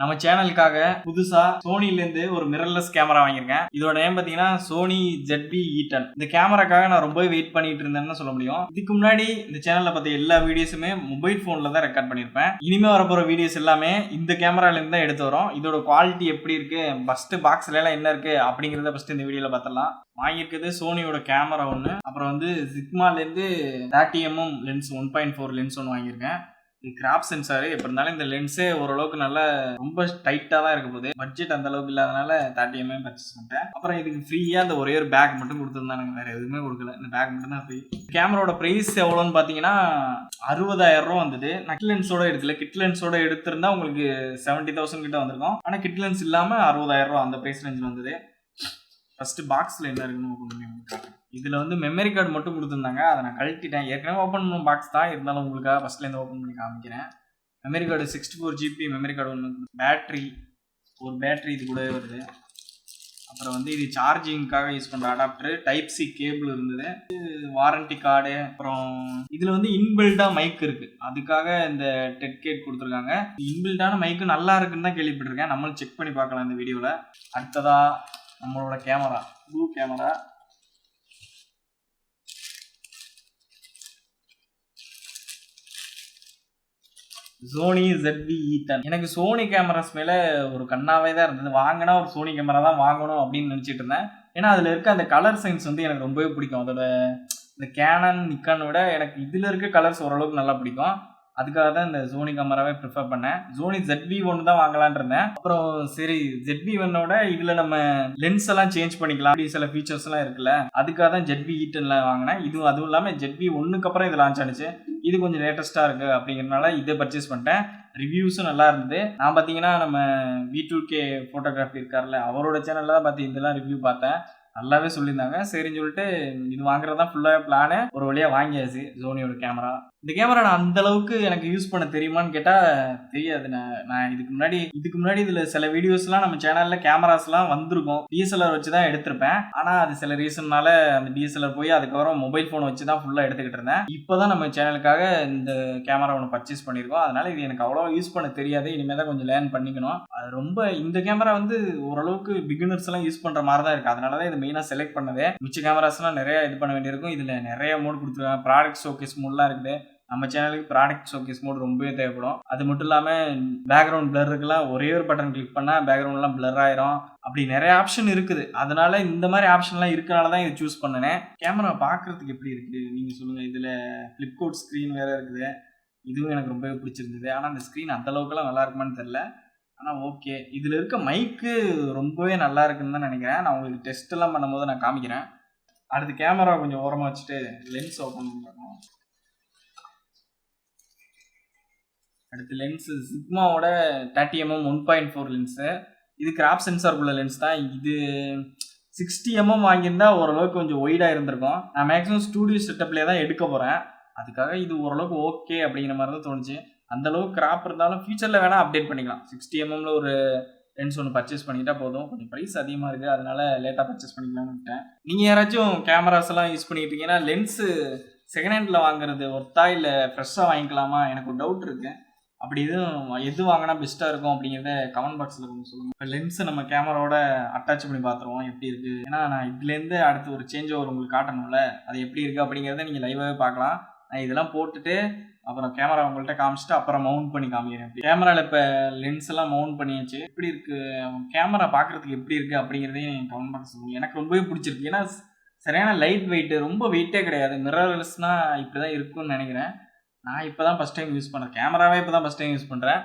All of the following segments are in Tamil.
நம்ம சேனலுக்காக புதுசா சோனில இருந்து ஒரு மிரர்லெஸ் கேமரா வாங்கியிருக்கேன். இதோட நேம் பாத்தீங்கன்னா சோனி ZV-E10. இந்த கேமராக்காக நான் ரொம்ப வெயிட் பண்ணிட்டு இருந்தேன்னு சொல்ல முடியும். இதுக்கு முன்னாடி இந்த சேனல்ல பார்த்த எல்லா வீடியோஸுமே மொபைல் போன்ல தான் ரெக்கார்ட் பண்ணிருப்பேன். இனிமே வரப்போற வீடியோஸ் எல்லாமே இந்த கேமரால இருந்து தான் எடுத்து வரோம். இதோட குவாலிட்டி எப்படி இருக்கு, ஃபர்ஸ்ட் பாக்ஸ்ல எல்லாம் என்ன இருக்கு அப்படிங்கறத ஃபர்ஸ்ட் இந்த வீடியோல பார்த்தலாம். வாங்கியிருக்கிறது சோனியோட கேமரா ஒன்று, அப்புறம் வந்து சிக்மால இருந்து 30mm லென்ஸ் 1.4 லென்ஸ் ஒன்று வாங்கியிருக்கேன். இது கிராப் சென்சார். எப்படி இருந்தாலும் இந்த லென்ஸே ஓரளவுக்கு நல்லா ரொம்ப டைட்டா தான் இருக்க போகுது. பட்ஜெட் அந்த அளவுக்கு இல்லாதனால 30mm பர்ச்சேஸ் பண்ணிட்டேன். அப்புறம் இதுக்கு ஃப்ரீயா அந்த ஒரே ஒரு பேக் மட்டும் கொடுத்துருந்தாங்க, வேற எதுவுமே கொடுக்கல. இந்த பேக் மட்டும் தான் ஃப்ரீ. கேமராவோட பிரைஸ் எவ்வளோன்னு பார்த்தீங்கன்னா 60,000 ரூபா வந்தது. நான் கிட் லென்ஸோட எடுக்கல. கிட் லென்ஸோட எடுத்திருந்தா உங்களுக்கு 70,000 கிட்ட வந்திருக்கும். ஆனால் கிட் லென்ஸ் இல்லாமல் 60,000 ரூபா அந்த பிரைஸ் ரேஞ்சில் வந்தது. ஃபர்ஸ்ட் பாக்ஸில் என்ன இருக்குன்னு ஓப்பன். இதில் வந்து மெமரி கார்டு மட்டும் கொடுத்துருந்தாங்க, அதை நான் கழட்டிட்டேன். ஏற்கனவே ஓப்பன் பண்ண பாக்ஸ் தான், இருந்தாலும் உங்களுக்காக ஃபர்ஸ்ட்லேருந்து ஓப்பன் பண்ணி காமிக்கிறேன். Memory card 64 GB memory card ஒன்று, ஒரு பேட்ரி இது கூட வருது. அப்புறம் வந்து இது சார்ஜிங்காக யூஸ் பண்ணுற அடாப்டர், டைப் சி கேபிள் இருந்தது, வாரண்டி கார்டு. அப்புறம் இதில் வந்து இன்பில்டாக மைக் இருக்குது, அதுக்காக இந்த டெட்கேட் கொடுத்துருக்காங்க. இன்பில்டான மைக்கு நல்லா இருக்குன்னு தான் கேள்விப்பட்டிருக்கேன். நம்மளும் செக் பண்ணி பார்க்கலாம் இந்த வீடியோவில். அடுத்ததாக நம்மளோட camera, blue camera. Sony ZV-E10. எனக்கு சோனி கேமராஸ் மேலே ஒரு கண்ணாவே தான் இருந்தது. வாங்கினா ஒரு சோனி கேமரா தான் வாங்கணும் அப்படின்னு நினச்சிட்டு இருந்தேன். ஏன்னா அதில் இருக்க அந்த கலர் சயின்ஸ் வந்து எனக்கு ரொம்பவே பிடிக்கும். அதோட இந்த கேனன் நிக்கான் விட எனக்கு இதில் இருக்க கலர்ஸ் ஓரளவுக்கு நல்லா பிடிக்கும். அதுக்காக தான் இந்த சோனி கேமராவே ப்ரிஃபர் பண்ணேன். சோனி ZV-1 தான் வாங்கலான் இருந்தேன். அப்புறம் சரி ZV-1ஓட இதில் நம்ம லென்ஸ் எல்லாம் சேஞ்ச் பண்ணிக்கலாம், அப்படி சில ஃபீச்சர்ஸ் எல்லாம் இருக்குல்ல, அதுக்காக தான் ZV-E10 வாங்கினேன். அதுவும் இல்லாமல் ZV-1க்கு அப்புறம் இது லான்ச் ஆனிச்சு. இது கொஞ்சம் லேட்டஸ்ட்டாக இருக்குது அப்படிங்கிறதுனால இதை பர்ச்சேஸ் பண்ணிட்டேன். ரிவ்யூஸும் நல்லா இருந்தது. நான் பார்த்தீங்கன்னா நம்ம V2K ஃபோட்டோகிராஃபி இருக்கார்ல, அவரோட சேனலில் தான் பார்த்து இதெல்லாம் ரிவ்யூ பார்த்தேன். நல்லாவே சொல்லியிருந்தாங்க. சரின்னு சொல்லிட்டு இது வாங்குறது தான் ஃபுல்லாக பிளானு. ஒரு வழியாக வாங்கியாச்சு சோனியோட கேமரா. இந்த கேமரா நான் அந்த அளவுக்கு எனக்கு யூஸ் பண்ண தெரியுமான்னு கேட்டால் தெரியாது. நான் இதுக்கு முன்னாடி இதில் சில வீடியோஸ்லாம் நம்ம சேனலில் கேமராஸ்லாம் வந்திருக்கும். DSLR வச்சு தான் எடுத்திருப்பேன். ஆனால் அது சில ரீசன்னால அந்த DSLR போய் அதுக்கப்புறம் மொபைல் ஃபோன் வச்சு தான் ஃபுல்லாக எடுத்துக்கிட்டு இருந்தேன். இப்போ தான் நம்ம சேனலுக்காக இந்த கேமரா ஒன்று பர்ச்சேஸ் பண்ணியிருக்கோம். அதனால இது எனக்கு அவ்வளோ யூஸ் பண்ண தெரியாது. இனிமேல் தான் கொஞ்சம் லேர்ன் பண்ணிக்கணும். அது ரொம்ப இந்த கேமரா வந்து ஓரளவுக்கு பிகினர்ஸ் எல்லாம் யூஸ் பண்ணுற மாதிரி தான் இருக்குது. அதனால தான் இது மெயினாக செலக்ட் பண்ணவே. மிச்ச கேமராஸ்லாம் நிறைய இது பண்ண வேண்டியிருக்கும். இதில் நிறைய மோட் கொடுத்துருக்காங்க. ப்ராடக்ட் ஷோகேஸ் மோட்லாம் இருக்குது. நம்ம சேனலுக்கு ப்ராடக்ட் ஷோகேஸ் மோட் ரொம்பவே தேவைப்படும். அது மட்டும் இல்லாமல் பேக்ரவுண்ட் பிளர் இருக்குலாம், ஒரே ஒரு பட்டன் கிளிக் பண்ணால் பேக்ரவுண்ட்லாம் பிளர் ஆயிரும். அப்படி நிறைய ஆப்ஷன் இருக்குது. அதனால இந்த மாதிரி ஆப்ஷன்லாம் இருக்கனால தான் இது சூஸ் பண்ணினேன். கேமரா பார்க்குறதுக்கு எப்படி இருக்குது நீங்கள் சொல்லுங்கள். இதில் ஃப்ளிப்கோட் ஸ்க்ரீன் வேறு இருக்குது. இதுவும் எனக்கு ரொம்பவே பிடிச்சிருந்தது. ஆனால் அந்த ஸ்க்ரீன் அந்தளவுக்குலாம் நல்லா இருக்குமான்னு தெரில. ஆனால் ஓகே. இதில் இருக்க மைக்கு ரொம்பவே நல்லா இருக்குன்னு தான் நினைக்கிறேன். நான் உங்களுக்கு டெஸ்ட் எல்லாம் பண்ணும்போது நான் காமிக்கிறேன். அடுத்து கேமரா கொஞ்சம் ஓரமாக வச்சுட்டு லென்ஸ் ஓப்பன் பண்ணணும். அடுத்து லென்ஸு சிக்மாவோட 30mm 1.4 லென்ஸு. இது கிராப் சென்சார்க்குள்ள லென்ஸ் தான். இது 60mm வாங்கியிருந்தா ஓரளவுக்கு கொஞ்சம் ஒய்டாக இருந்திருக்கும். நான் மேக்ஸிமம் ஸ்டூடியோ செட்டப்லேயே தான் எடுக்க போகிறேன். அதுக்காக இது ஓரளவுக்கு ஓகே அப்படிங்கிற மாதிரி தான் தோணுச்சு. அந்தளவுக்கு கிராப் இருந்தாலும் ஃபியூச்சரில் வேணால் அப்டேட் பண்ணிக்கலாம். 60mm ஒரு லென்ஸ் ஒன்று பர்ச்சேஸ் பண்ணிக்கிட்டா போதும். கொஞ்சம் ப்ரைஸ் அதிகமாக இருக்குது, அதனால லேட்டாக பர்ச்சேஸ் பண்ணிக்கலாம்னு விட்டேன். நீங்கள் யாராச்சும் கேமராஸ் எல்லாம் யூஸ் பண்ணிக்கிட்டு இருக்கீங்கன்னா லென்ஸு செகண்ட் ஹேண்டில் வாங்குறது ஒர்த்தா இல்லை ஃப்ரெஷ்ஷாக வாங்கிக்கலாமா, எனக்கு ஒரு டவுட் இருக்குது. அப்படி எது வாங்கினா பெஸ்ட்டாக இருக்கும் அப்படிங்கிறத கமெண்ட் பாக்ஸில் கொஞ்சம் சொல்லுங்கள். இப்போ லென்ஸை நம்ம கேமராவோட அட்டாச் பண்ணி பார்த்துருவோம் எப்படி இருக்குது. ஏன்னா நான் இதுலேருந்து அடுத்து ஒரு சேஞ்ச் ஓவர் உங்களுக்கு காட்டணும்ல, அது எப்படி இருக்குது அப்படிங்கிறத நீங்கள் லைவாகவே பார்க்கலாம். நான் இதெல்லாம் போட்டுட்டு அப்புறம் கேமரா உங்கள்கிட்ட காமிச்சிட்டு அப்புறம் மவுண்ட் பண்ணி காமிக்கிறேன். கேமராவில் இப்போ லென்ஸ் எல்லாம் மவுண்ட் பண்ணியாச்சு. எப்படி இருக்குது கேமரா பார்க்குறதுக்கு எப்படி இருக்குது அப்படிங்கிறதையும் கமெண்ட் பாக்ஸ் சொல்லுங்கள். எனக்கு ரொம்பவே பிடிச்சிருக்கு. ஏன்னா சரியான லைட் வெயிட்டு, ரொம்ப வெயிட்டே கிடையாது. மிரர்லெஸ்னால் இப்படி தான் இருக்குன்னு நினைக்கிறேன். நான் இப்போ தான் ஃபஸ்ட் டைம் யூஸ் பண்ணுறேன் கேமராவே. இப்போ தான் ஃபஸ்ட் டைம் யூஸ் பண்ணுறேன்.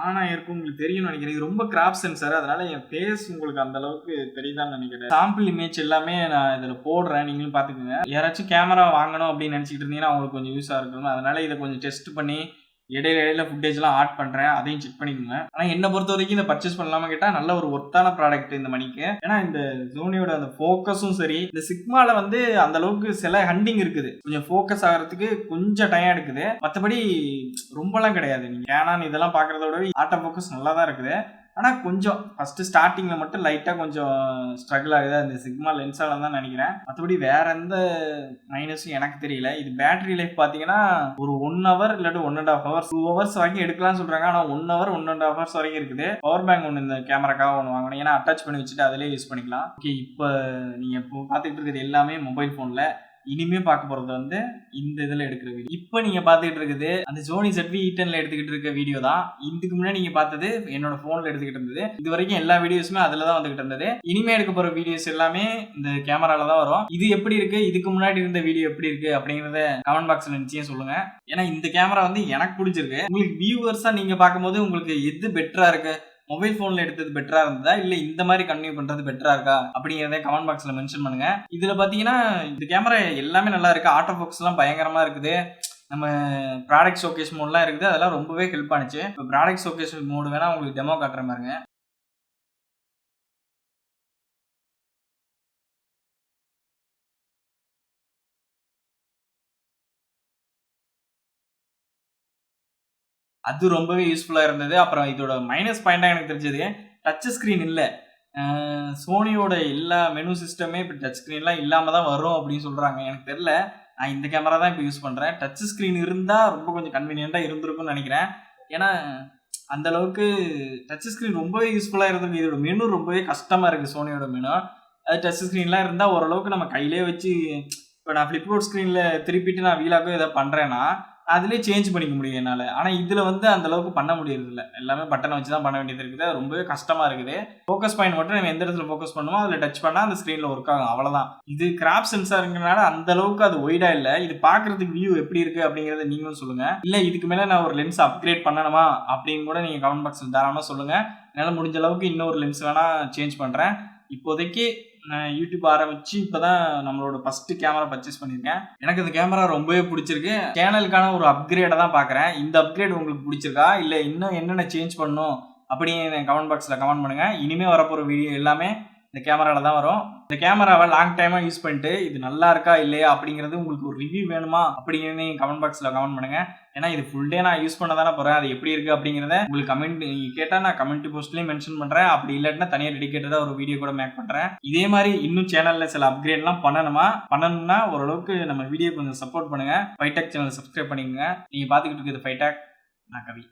ஆனால் இருக்கும் உங்களுக்கு தெரியும்னு நினைக்கிறேன். இது ரொம்ப கிராப் சென்சார், அதனால என் ஃபேஸ் உங்களுக்கு அந்த அளவுக்கு தெரியுதான்னு நினைக்கிறேன். சாம்பிள் இமேஜ் எல்லாமே நான் இதில் போடுறேன், நீங்களும் பார்த்துக்குங்க. யாராச்சும் கேமரா வாங்கணும் அப்படின்னு நினச்சிக்கிட்டு இருந்தீங்கன்னா அவங்களுக்கு கொஞ்சம் யூஸாக இருக்கும். அதனால இதை கொஞ்சம் டெஸ்ட் பண்ணி இடையில ஃபுட்டேஜ்லாம் ஆட் பண்ணுறேன், அதையும் செக் பண்ணிக்கோங்க. ஆனால் என்னை பொறுத்த வரைக்கும் இதை பர்ச்சேஸ் பண்ணலாமா கேட்டால் நல்ல ஒரு ஒர்த்தான ப்ராடக்ட் இந்த மணிக்கு. ஏன்னா இந்த சோனியோட அந்த ஃபோக்கஸும் சரி, இந்த சிக்மாவில் வந்து அந்த அளவுக்கு சில ஹண்டிங் இருக்குது, கொஞ்சம் ஃபோக்கஸ் ஆகிறதுக்கு கொஞ்சம் டைம் எடுக்குது. மற்றபடி ரொம்பலாம் கிடையாது. நீங்கள் கேனான் இதெல்லாம் பார்க்குறத விட ஆட்டோ ஃபோக்கஸ் நல்லா தான் இருக்குது. ஆனால் கொஞ்சம் ஃபஸ்ட்டு ஸ்டார்டிங்கில் மட்டும் லைட்டாக கொஞ்சம் ஸ்ட்ரகிள் ஆகுது அந்த சிக்மா லென்ஸால தான் நினைக்கிறேன். மற்றபடி வேற எந்த மைனஸும் எனக்கு தெரியல. இது பேட்டரி லைஃப் பார்த்தீங்கன்னா ஒரு 1 ஹவர் இல்லாட்டி 1.5 ஹவர்ஸ் 2 ஹவர்ஸ் வரைக்கும் எடுக்கலாம்னு சொல்கிறாங்க. ஆனால் 1 ஹவர் 1.5 ஹவர்ஸ் வரைக்கும் இருக்குது. பவர் பேங்க் ஒன்று இந்த கேமராக்காக ஒன்று வாங்கணும், ஏன்னா அட்டாச் பண்ணி வச்சுட்டு அதிலே யூஸ் பண்ணிக்கலாம். ஓகே, இப்போ நீங்கள் இப்போ பார்த்துக்கிட்டு இருக்கிறது எல்லாமே மொபைல் ஃபோனில். இனிமே பார்க்க போறது வந்து இந்த இதில் எடுக்கிற வீடியோ. இப்போ நீங்க பார்த்துக்கிட்டு இருக்குது அந்த சோனி ZV-E10ல எடுத்துக்கிட்டு இருக்க வீடியோ தான். இதுக்கு முன்னாடி நீங்க பார்த்தது என்னோட போன்ல எடுத்துக்கிட்டு இருந்தது. இது வரைக்கும் எல்லா வீடியோஸுமே அதுல தான் வந்துகிட்டு இருந்தது. இனிமே எடுக்க போற வீடியோஸ் எல்லாமே இந்த கேமரால தான் வரும். இது எப்படி இருக்கு, இதுக்கு முன்னாடி இருந்த வீடியோ எப்படி இருக்கு அப்படிங்கறத கமெண்ட் பாக்ஸ்ல நிச்சயம் சொல்லுங்க. ஏன்னா இந்த கேமரா வந்து எனக்கு பிடிச்சிருக்கு. உங்களுக்கு வியூவர்ஸா நீங்க பார்க்கும்போது உங்களுக்கு எது பெட்டரா இருக்கு, மொபைல் போன்ல எடுத்தது பெட்டரா இருந்ததா இல்ல இந்த மாதிரி கன்டினியூ பண்றது பெட்டரா இருக்கா அப்படிங்கறத கமெண்ட் பாக்ஸ்ல மென்ஷன் பண்ணுங்க. இதுல பாத்தீங்கன்னா இந்த கேமரா எல்லாமே நல்லா இருக்கு. ஆட்டோ ஃபோக்கஸ் எல்லாம் பயங்கரமா இருக்குது. நம்ம ப்ராடக்ட் ஷோகேஸ் மோட்லாம் இருக்குது, அதெல்லாம் ரொம்பவே ஹெல்ப் ஆனிச்சு. இப்போ ப்ராடக்ட் ஷோகேஸ் மோடு வேணா உங்களுக்கு டெமோ காட்டுற பாருங்க. அது ரொம்பவே யூஸ்ஃபுல்லா இருந்தது. அப்புறம் இதோட மைனஸ் பாயிண்டா எனக்கு தெரிஞ்சது டச் ஸ்கிரீன் இல்ல. சோனியோட எல்லா மெனு சிஸ்டமே இப்போ டச் ஸ்கிரீன்லாம் இல்லாம தான் வரும் அப்படின்னு சொல்றாங்க. எனக்கு தெரியல, நான் இந்த கேமரா தான் இப்போ யூஸ் பண்றேன். டச் ஸ்கிரீன் இருந்தா ரொம்ப கொஞ்சம் கன்வீனியன்ட்டா இருந்திருக்கும்னு நினைக்கிறேன். ஏன்னா அந்த அளவுக்கு டச் ஸ்கிரீன் ரொம்பவே யூஸ்ஃபுல்லா இருந்திருக்கு. இதோட மெனு ரொம்பவே கஷ்டமா இருக்கு சோனியோட மெனு. அது டச் ஸ்கிரீன்லாம் இருந்தா ஓரளவுக்கு நம்ம கையிலே வச்சு, இப்போ நான் ஃபிளிப்கார்ட் ஸ்கிரீன்ல திருப்பிட்டு நான் வீலாக்கோ ஏதோ பண்றேன்னா அதிலே சேஞ்ச் பண்ணிக்க முடியும் என்னால். ஆனால் இதில் வந்து அந்த அளவுக்கு பண்ண முடியறதில்ல. எல்லாமே பட்டனை வச்சு தான் பண்ண வேண்டியது இருக்குது. அது ரொம்பவே கஷ்டமாக இருக்குது. ஃபோக்கஸ் பாயிண்ட் மட்டும் நம்ம எந்த இடத்துல ஃபோக்கஸ் பண்ணுமோ அதில் டச் பண்ணால் அந்த ஸ்க்ரீனில் ஒர்க் ஆகும், அவ்வளோதான். இது கிராப் சென்சாருங்கிறனால அந்த அளவுக்கு அது ஒய்டாக இல்லை. இது பார்க்குறதுக்கு வியூ எப்படி இருக்குது அப்படிங்கிறத நீங்களும் சொல்லுங்கள். இல்லை இதுக்கு மேலே நான் ஒரு லென்ஸ் அப்கிரேட் பண்ணணுமா அப்படின்னு கூட நீங்கள் கமெண்ட் பாக்ஸில் தாராளமாக சொல்லுங்கள். என்னால் முடிஞ்ச அளவுக்கு இன்னொரு லென்ஸ் வேணால் சேஞ்ச் பண்ணுறேன். இப்போதைக்கு நான் யூடியூப் ஆரம்பிச்சு இப்போதான் நம்மளோட ஃபர்ஸ்ட் கேமரா பர்ச்சேஸ் பண்ணியிருக்கேன். எனக்கு இந்த கேமரா ரொம்பவே பிடிச்சிருக்கு. சேனலுக்கான ஒரு அப்கிரேடை தான் பார்க்குறேன். இந்த அப்கிரேட் உங்களுக்கு பிடிச்சிருக்கா இல்லை இன்னும் என்னென்ன சேஞ்ச் பண்ணணும் அப்படின்னு கமெண்ட் பாக்ஸில் கமெண்ட் பண்ணுங்கள். இனிமேல் வரப்போகிற வீடியோ எல்லாமே இந்த கேமராவில் தான் வரும். இந்த கேமராவை லாங் டைமாக யூஸ் பண்ணிட்டு இது நல்லா இருக்கா இல்லையா அப்படிங்கிறது உங்களுக்கு ஒரு ரிவ்யூ வேணுமா அப்படின்னு கமெண்ட் பாக்ஸில் கமெண்ட் பண்ணுங்கள். ஏன்னா இது ஃபுல் டே நான் யூஸ் பண்ண தானே போகிறேன். அது எப்படி இருக்குது அப்படிங்கிறத உங்களுக்கு கமெண்ட் நீங்கள் கேட்டால் நான் கமெண்ட் போஸ்ட்லேயும் மென்ஷன் பண்ணுறேன். அப்படி இல்லாட்டினா தனியாக டெடிகேட்டடாக ஒரு வீடியோ கூட மேக் பண்ணுறேன். இதே மாதிரி இன்னும் சேனலில் சில அப்கிரேட்லாம் பண்ணணும்னா ஓரளவுக்கு நம்ம வீடியோ கொஞ்சம் சப்போர்ட் பண்ணுங்கள். ஃபைவ்டெக் சேனல் சப்ஸ்கிரைப் பண்ணிக்கோங்க. நீங்கள் பார்த்துக்கிட்டு இருக்குது ஃபைவ்டெக், நான் கவி.